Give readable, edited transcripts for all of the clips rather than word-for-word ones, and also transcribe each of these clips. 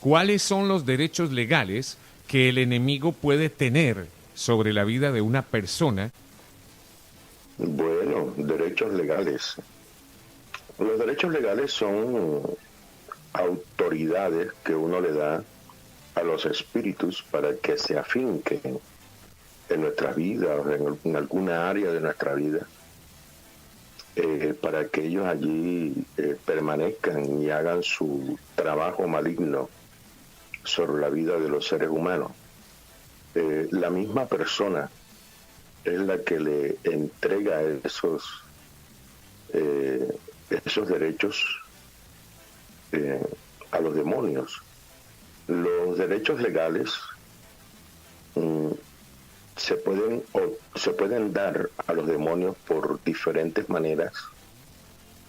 ¿Cuáles son los derechos legales que el enemigo puede tener sobre la vida de una persona? Bueno, derechos legales. Los derechos legales son autoridades que uno le da a los espíritus para que se afinquen en nuestra vida o en alguna área de nuestra vida, para que ellos allí permanezcan y hagan su trabajo maligno sobre la vida de los seres humanos. La misma persona es la que le entrega esos derechos a los demonios. Los derechos legales se pueden dar a los demonios por diferentes maneras.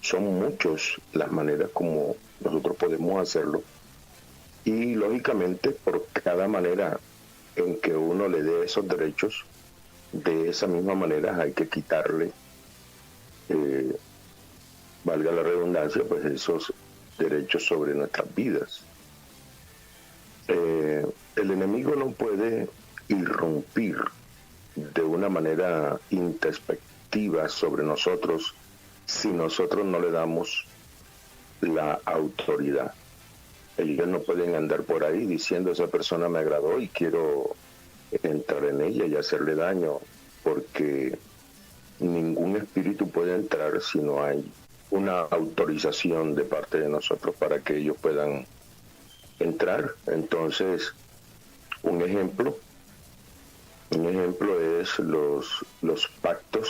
Son muchas las maneras como nosotros podemos hacerlo, y lógicamente por cada manera en que uno le dé esos derechos, de esa misma manera hay que quitarle, valga la redundancia, pues esos derechos sobre nuestras vidas. El enemigo no puede irrumpir de una manera introspectiva sobre nosotros si nosotros no le damos la autoridad. Ellos no pueden andar por ahí diciendo esa persona me agradó y quiero entrar en ella y hacerle daño, porque ningún espíritu puede entrar si no hay una autorización de parte de nosotros para que ellos puedan entrar. Entonces, un ejemplo es los pactos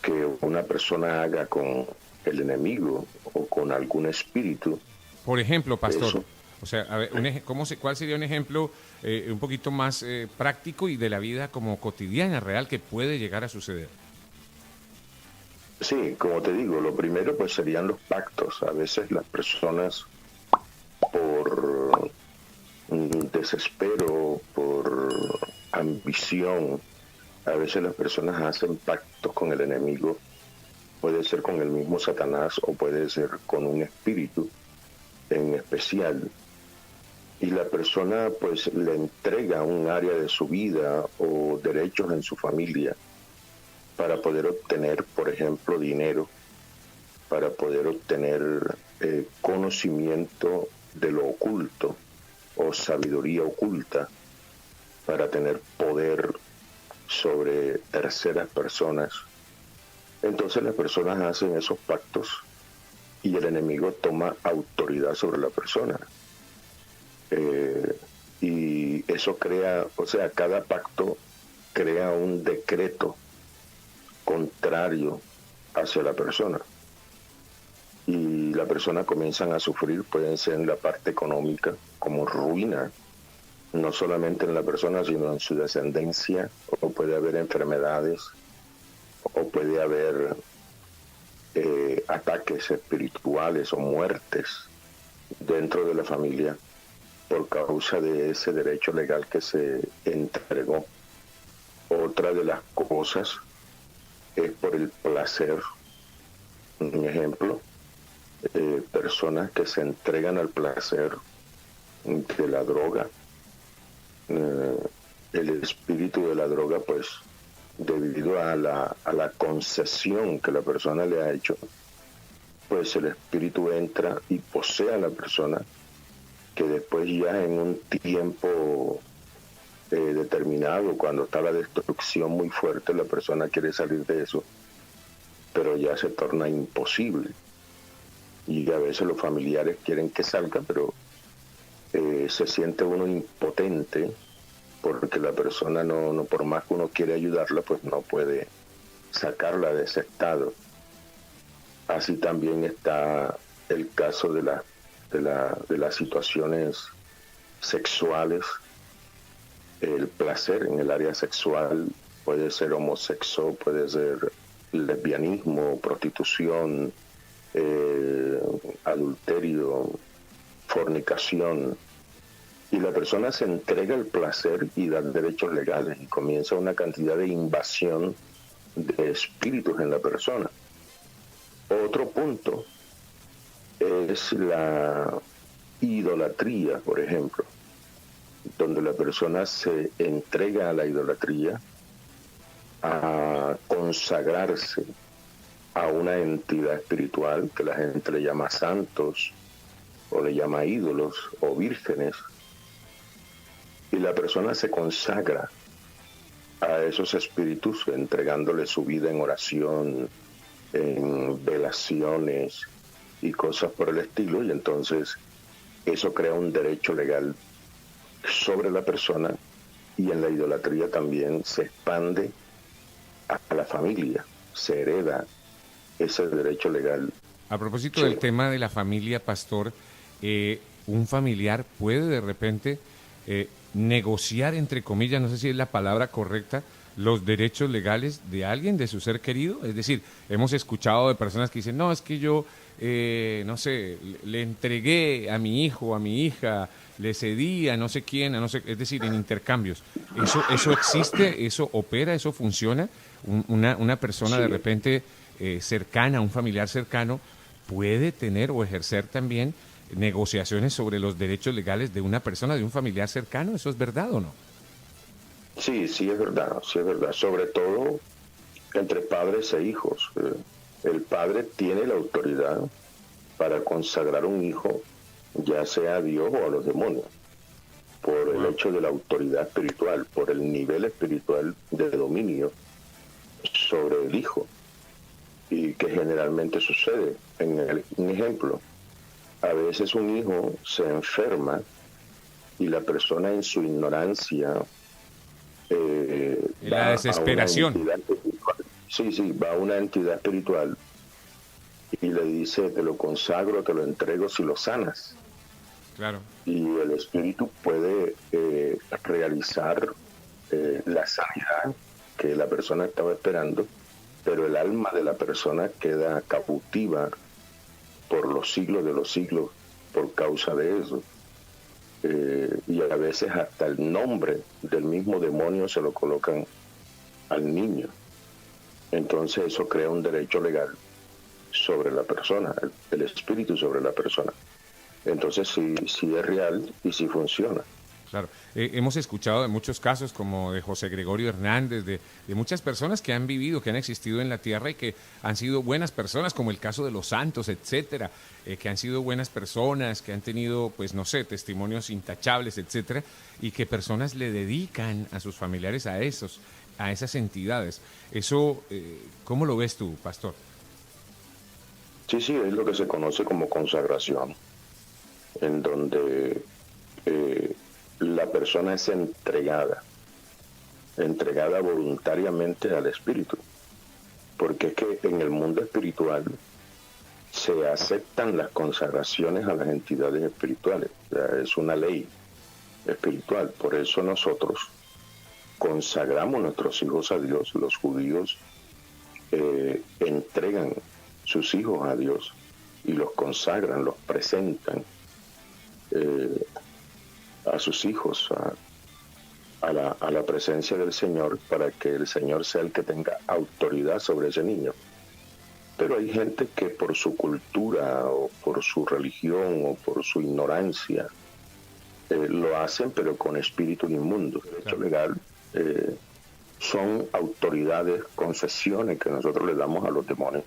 que una persona haga con el enemigo o con algún espíritu. Por ejemplo, pastor, Eso. o sea, a ver, ¿cuál sería un ejemplo un poquito más práctico y de la vida como cotidiana, real, que puede llegar a suceder? Sí, como te digo, lo primero pues serían los pactos. A veces las personas por desespero, por ambición, a veces las personas hacen pactos con el enemigo. Puede ser con el mismo Satanás o puede ser con un espíritu en especial. Y la persona pues le entrega un área de su vida o derechos en su familia para poder obtener, por ejemplo, dinero, para poder obtener conocimiento de lo oculto o sabiduría oculta, para tener poder sobre terceras personas. Entonces las personas hacen esos pactos y el enemigo toma autoridad sobre la persona. Y eso crea, o sea, cada pacto crea un decreto contrario hacia la persona. Y la persona comienzan a sufrir, pueden ser en la parte económica, como ruina, no solamente en la persona, sino en su descendencia, o puede haber enfermedades, o puede haber ataques espirituales o muertes dentro de la familia por causa de ese derecho legal que se entregó. Otra de las cosas es por el placer. Un ejemplo, personas que se entregan al placer de la droga. El espíritu de la droga, pues, debido a la concesión que la persona le ha hecho, pues el espíritu entra y posee a la persona, que después ya en un tiempo determinado, cuando está la destrucción muy fuerte, la persona quiere salir de eso, pero ya se torna imposible. Y a veces los familiares quieren que salga, pero se siente uno impotente, porque la persona no, por más que uno quiere ayudarla, pues no puede sacarla de ese estado. Así también está el caso de las situaciones sexuales. El placer en el área sexual puede ser homosexual, puede ser lesbianismo, prostitución, adulterio, fornicación. Y la persona se entrega el placer y da derechos legales y comienza una cantidad de invasión de espíritus en la persona. Otro punto es idolatría, por ejemplo, donde la persona se entrega a la idolatría, a consagrarse a una entidad espiritual que la gente le llama santos o le llama ídolos o vírgenes, y la persona se consagra a esos espíritus entregándole su vida en oración, en velaciones y cosas por el estilo, y entonces eso crea un derecho legal sobre la persona, y en la idolatría también se expande a la familia, se hereda ese derecho legal. A propósito del tema de la familia, pastor, un familiar puede de repente negociar, entre comillas, no sé si es la palabra correcta, los derechos legales de alguien, de su ser querido. Es decir, hemos escuchado de personas que dicen, no, es que yo, no sé, le entregué a mi hijo, a mi hija, le cedí a no sé quién, a no sé, es decir, en intercambios. ¿Eso existe? ¿Eso opera? ¿Eso funciona? Una persona Sí. de repente cercana, un familiar cercano, puede tener o ejercer también negociaciones sobre los derechos legales de una persona, de un familiar cercano. ¿Eso es verdad o no? Sí, sí es verdad, sí es verdad. Sobre todo entre padres e hijos. El padre tiene la autoridad para consagrar un hijo, ya sea a Dios o a los demonios, por el hecho de la autoridad espiritual, por el nivel espiritual de dominio sobre el hijo, y que generalmente sucede. Un ejemplo, a veces un hijo se enferma y la persona en su ignorancia La desesperación. va a una entidad espiritual y le dice, te lo consagro, te lo entrego si lo sanas. Claro. Y el espíritu puede realizar la sanidad que la persona estaba esperando, pero el alma de la persona queda cautiva por los siglos de los siglos por causa de eso. Y a veces hasta el nombre del mismo demonio se lo colocan al niño. Entonces eso crea un derecho legal sobre la persona, el espíritu sobre la persona. Entonces sí es real y sí funciona. Claro, hemos escuchado de muchos casos como de José Gregorio Hernández, de muchas personas que han vivido, que han existido en la tierra y que han sido buenas personas, como el caso de los santos, etcétera, que han sido buenas personas, que han tenido, pues no sé, testimonios intachables, etcétera, y que personas le dedican a sus familiares a esas entidades. Eso, ¿cómo lo ves tú, pastor? Sí, es lo que se conoce como consagración, en donde la persona es entregada voluntariamente al espíritu, porque es que en el mundo espiritual se aceptan las consagraciones a las entidades espirituales, o sea, es una ley espiritual. Por eso nosotros consagramos nuestros hijos a Dios. Los judíos entregan sus hijos a Dios y los consagran, los presentan a sus hijos a la presencia del Señor, para que el Señor sea el que tenga autoridad sobre ese niño. Pero hay gente que por su cultura o por su religión o por su ignorancia lo hacen, pero con espíritu inmundo. El derecho legal son autoridades, concesiones que nosotros le damos a los demonios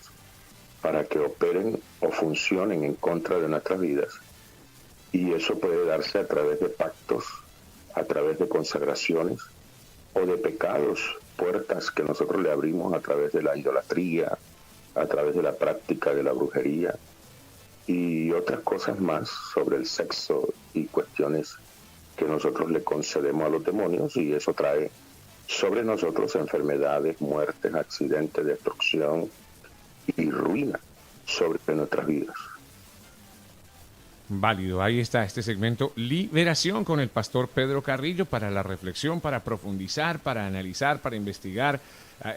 para que operen o funcionen en contra de nuestras vidas. Y eso puede darse a través de pactos, a través de consagraciones o de pecados, puertas que nosotros le abrimos a través de la idolatría, a través de la práctica de la brujería y otras cosas más sobre el sexo y cuestiones que nosotros le concedemos a los demonios, y eso trae sobre nosotros enfermedades, muertes, accidentes, destrucción y ruina sobre nuestras vidas. Válido, ahí está este segmento Liberación con el pastor Pedro Carrillo, para la reflexión, para profundizar, para analizar, para investigar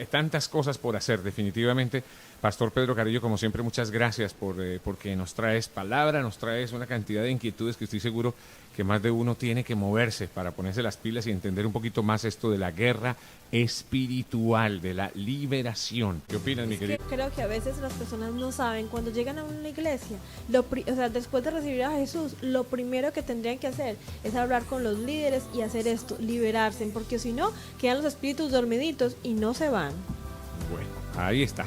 tantas cosas por hacer, definitivamente. Pastor Pedro Carrillo, como siempre, muchas gracias porque nos traes palabra, nos traes una cantidad de inquietudes que estoy seguro que más de uno tiene que moverse para ponerse las pilas y entender un poquito más esto de la guerra espiritual, de la liberación. ¿Qué opinas, mi querido? Creo que a veces las personas no saben, cuando llegan a una iglesia, o sea, después de recibir a Jesús, lo primero que tendrían que hacer es hablar con los líderes y hacer esto, liberarse, porque si no, quedan los espíritus dormiditos y no se van. Bueno, ahí está.